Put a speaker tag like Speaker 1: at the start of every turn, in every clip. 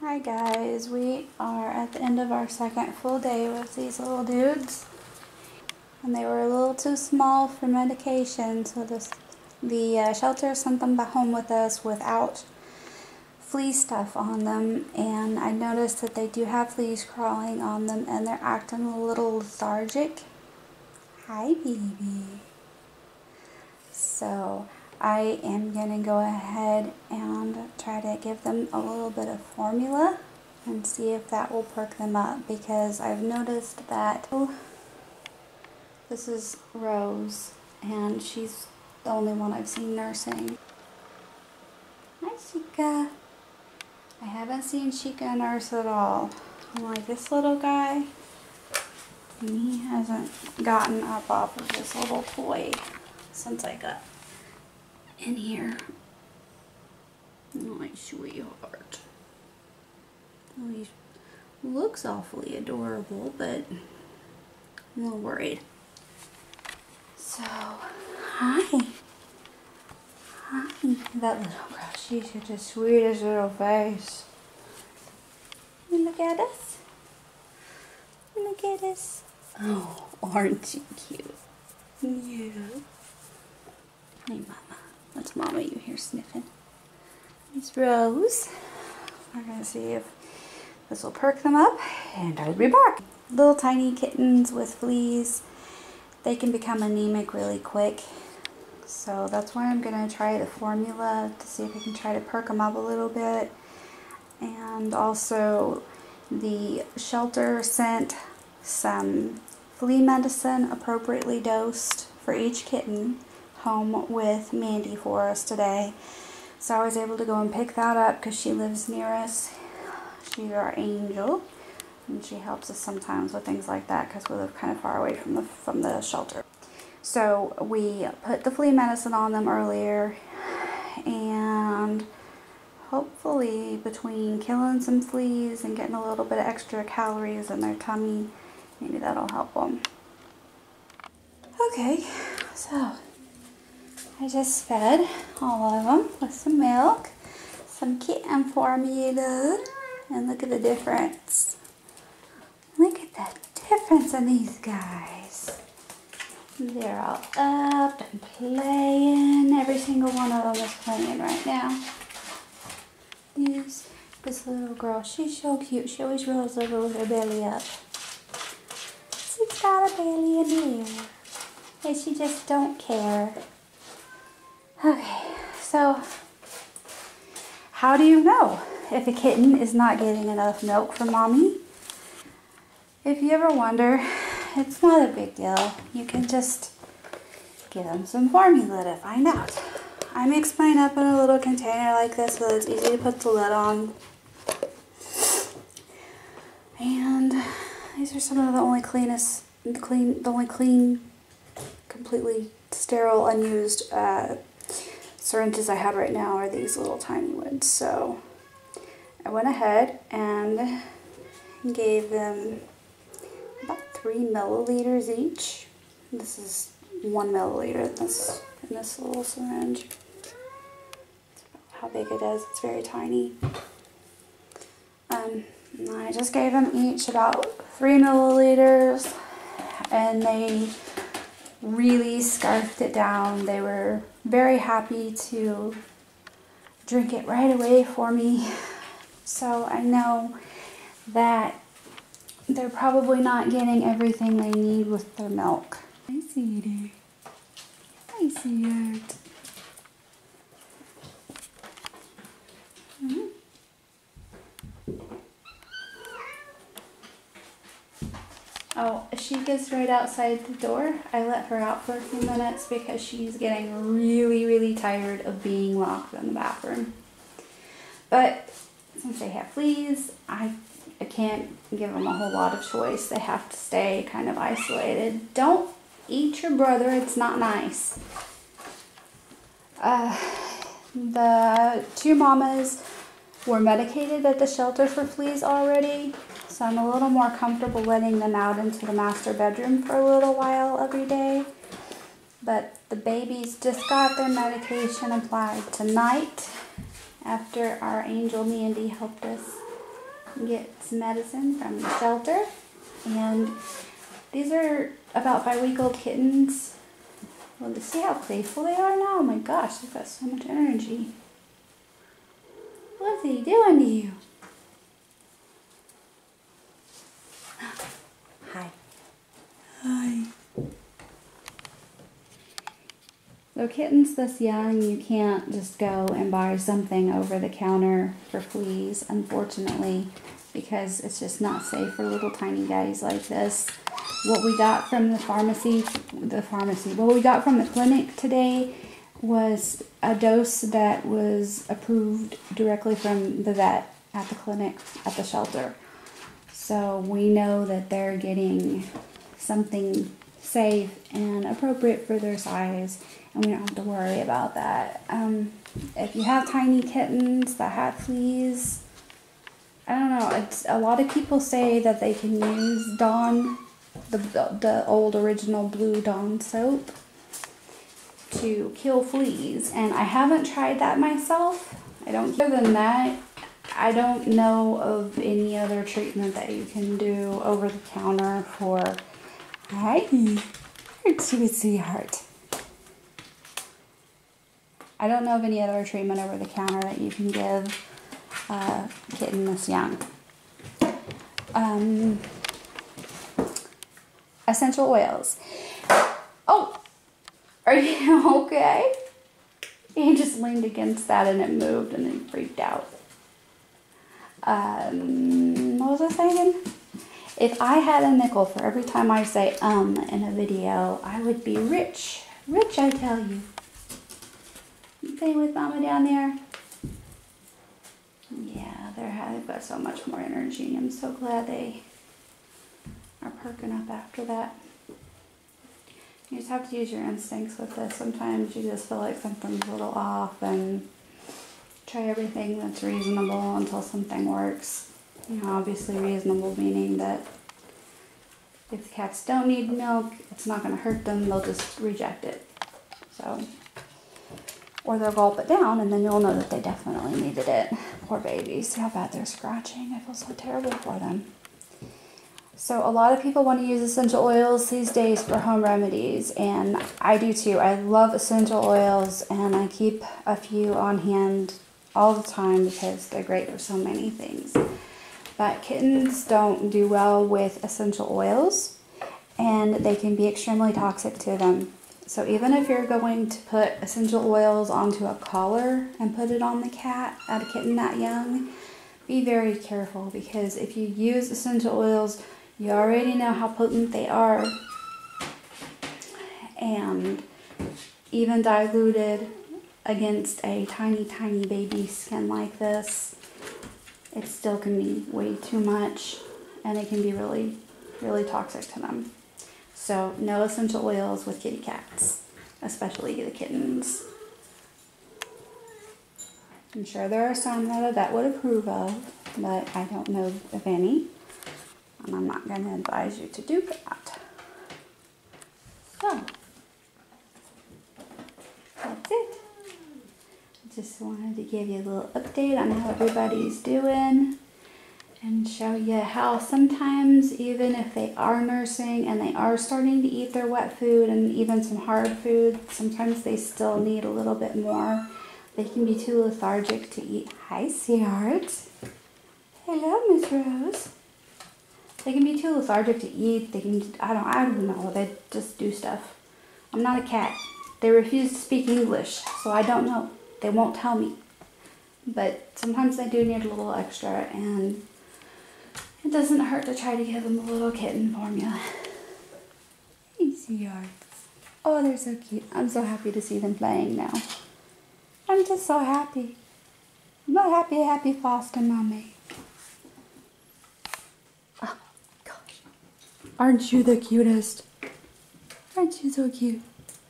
Speaker 1: Hi guys, we are at the end of our second full day with these little dudes. And they were a little too small for medication, so the shelter sent them back home with us without flea stuff on them. And I noticed that they do have fleas crawling on them and they're acting a little lethargic. Hi baby. So I am going to go ahead and try to give them a little bit of formula and see if that will perk them up, because I've noticed that this is Rose and she's the only one I've seen nursing. Hi Chica. I haven't seen Chica nurse at all. I'm like, this little guy, and he hasn't gotten up off of this little toy since I got in here. My sweetheart. Well, he looks awfully adorable, but I'm a little worried. So, hi. Hi. That little girl, she's got the sweetest little face. You look at us. Look at us. Oh, aren't you cute? Yeah. Hey, Mama. That's Mama you hear sniffing. It's Rose. We're going to see if this will perk them up, and I'll be back. Little tiny kittens with fleas, they can become anemic really quick. So that's why I'm going to try the formula to see if I can try to perk them up a little bit. And also the shelter sent some flea medicine appropriately dosed for each kitten home with Mandy for us today. So I was able to go and pick that up because she lives near us. She's our angel, and she helps us sometimes with things like that because we live kind of far away from the shelter. So we put the flea medicine on them earlier, and hopefully between killing some fleas and getting a little bit of extra calories in their tummy, maybe that'll help them. Okay, so I just fed all of them with some milk, some kitten formula, and look at the difference. Look at the difference in these guys. They're all up and playing. Every single one of them is playing right now. This little girl, she's so cute. She always rolls over with her belly up. She's got a belly in here. And she just don't care. Okay, so how do you know if a kitten is not getting enough milk from mommy? If you ever wonder, it's not a big deal. You can just give them some formula to find out. I mix mine up in a little container like this so it's easy to put the lid on. And these are some of the only clean, completely sterile, unused syringes I have right now are these little tiny ones. So I went ahead and gave them about 3 milliliters each. This is 1 milliliter in this little syringe. That's about how big it is. It's very tiny. I just gave them each about 3 milliliters, and they really scarfed it down. They were very happy to drink it right away for me. So I know that they're probably not getting everything they need with their milk. Hi, sweetie. Hi, sweetheart. Oh, she gets right outside the door. I let her out for a few minutes because she's getting really, really tired of being locked in the bathroom. But since they have fleas, I can't give them a whole lot of choice. They have to stay kind of isolated. Don't eat your brother. It's not nice. The 2 mamas were medicated at the shelter for fleas already. So I'm a little more comfortable letting them out into the master bedroom for a little while every day. But the babies just got their medication applied tonight after our angel Mandy helped us get some medicine from the shelter. And these are about 5-week-old kittens. Well, to see how playful they are now. Oh my gosh, they've got so much energy. What's he doing to you? Hi. Hi. So kittens this young, you can't just go and buy something over the counter for fleas, unfortunately, because it's just not safe for little tiny guys like this. What we got from what we got from the clinic today was a dose that was approved directly from the vet at the clinic, at the shelter. So we know that they're getting something safe and appropriate for their size, and we don't have to worry about that. If you have tiny kittens that have fleas, I don't know, a lot of people say that they can use Dawn, the old original blue Dawn soap, to kill fleas, and I haven't tried that myself. Other than that, I don't know of any other treatment that you can do over the counter for. Hi, you're sweet sweetheart. I don't know of any other treatment over the counter that you can give a kitten this young. Essential oils. Oh, are you okay? He just leaned against that and it moved and he freaked out. What was I saying? If I had a nickel for every time I say in a video, I would be rich. Rich, I tell you. You playing with Mama down there? Yeah, they've got so much more energy. I'm so glad they are perking up after that. You just have to use your instincts with this. Sometimes you just feel like something's a little off and try everything that's reasonable until something works. You know, obviously reasonable meaning that if the cats don't need milk, it's not going to hurt them, they'll just reject it. So, or they'll gulp it down and then you'll know that they definitely needed it. Poor babies, see how bad they're scratching. I feel so terrible for them. So a lot of people want to use essential oils these days for home remedies, and I do too. I love essential oils and I keep a few on hand all the time because they're great for so many things. But kittens don't do well with essential oils and they can be extremely toxic to them. So even if you're going to put essential oils onto a collar and put it on the cat, at a kitten that young, be very careful, because if you use essential oils, you already know how potent they are, and even diluted against a tiny, tiny baby skin like this, it still can be way too much, and it can be really, really toxic to them. So no essential oils with kitty cats, especially the kittens. I'm sure there are some that a vet would approve of, but I don't know of any. And I'm not going to advise you to do that. So, that's it. Just wanted to give you a little update on how everybody's doing and show you how sometimes, even if they are nursing and they are starting to eat their wet food and even some hard food, sometimes they still need a little bit more. They can be too lethargic to eat. Hi, sweetheart. Hello, Miss Rose. They can be too lethargic to eat. They can, I don't know, they just do stuff. I'm not a cat. They refuse to speak English, so I don't know. They won't tell me. But sometimes they do need a little extra, and it doesn't hurt to try to give them a little kitten formula. Easy yards. Oh, they're so cute. I'm so happy to see them playing now. I'm just so happy. I'm a happy, happy foster mommy. Oh, gosh. Aren't you the cutest? Aren't you so cute?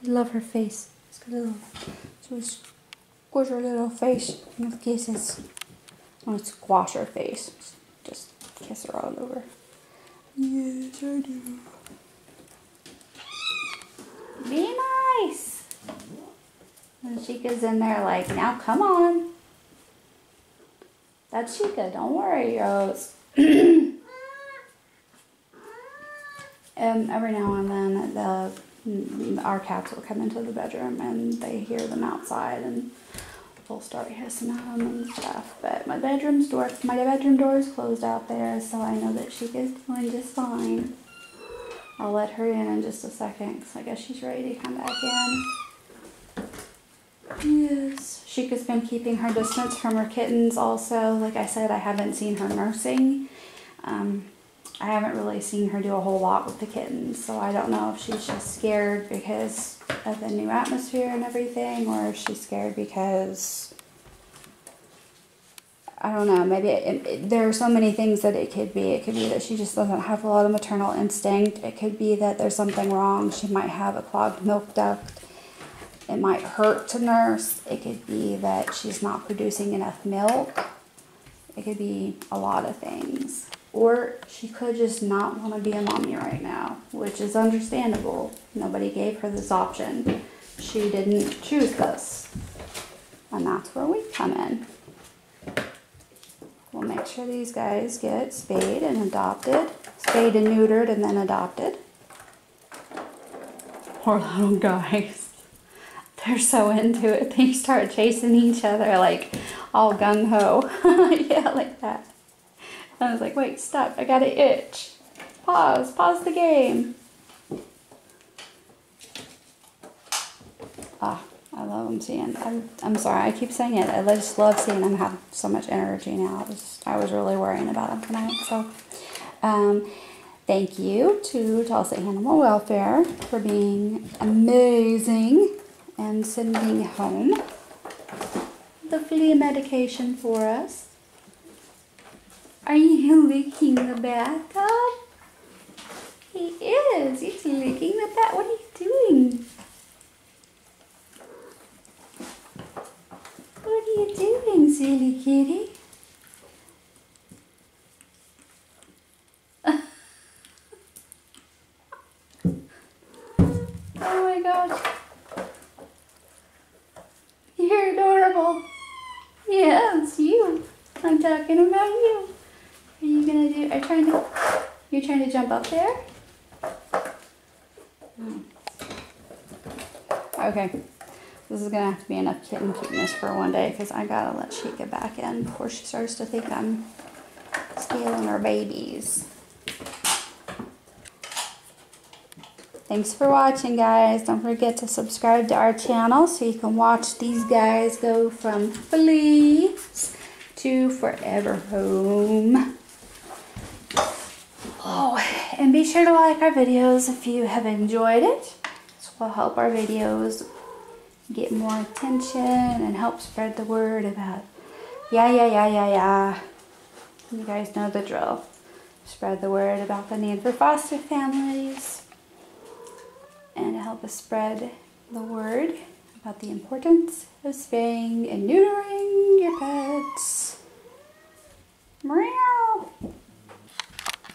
Speaker 1: I love her face. It's got a little, squish her little face with kisses. I want to squash her face. Just kiss her all over. Yes, I do. Be nice. And Chica's in there like, now come on. That's Chica, don't worry, Rose. Every now and then our cats will come into the bedroom and they hear them outside and they'll start hissing at them and stuff. But my bedroom door is closed out there, so I know that she is doing just fine. I'll let her in just a second because I guess she's ready to come back in. Yes, Sheikah's been keeping her distance from her kittens also. Like I said, I haven't seen her nursing. I haven't really seen her do a whole lot with the kittens, so I don't know if she's just scared because of the new atmosphere and everything, or if she's scared because, I don't know, maybe there are so many things that it could be. It could be that she just doesn't have a lot of maternal instinct. It could be that there's something wrong. She might have a clogged milk duct. It might hurt to nurse. It could be that she's not producing enough milk. It could be a lot of things. Or she could just not want to be a mommy right now, which is understandable. Nobody gave her this option. She didn't choose this. And that's where we come in. We'll make sure these guys get spayed and adopted. Spayed and neutered and then adopted. Poor little guys. They're so into it. They start chasing each other like all gung-ho. Yeah, like that. I was like, wait, stop, I got an itch. Pause the game. Ah, I love them seeing. I'm sorry, I keep saying it. I just love seeing them have so much energy now. I was really worrying about them tonight. So, thank you to Tulsa Animal Welfare for being amazing and sending home the flea medication for us. Are you licking the bathtub? He is. He's licking the bat. What are you doing? What are you doing, silly kitty? Oh my gosh. You're adorable. Yes, you. I'm talking about you. Are you gonna do, you're trying to jump up there? Okay, this is gonna have to be enough kitten cuteness for one day because I gotta let Sheikah back in before she starts to think I'm stealing her babies. Thanks for watching, guys. Don't forget to subscribe to our channel so you can watch these guys go from Fleas to forever home. Oh, and be sure to like our videos if you have enjoyed it. This will help our videos get more attention and help spread the word about yeah. You guys know the drill. Spread the word about the need for foster families and help us spread the word about the importance of spaying and neutering your pets. Meow.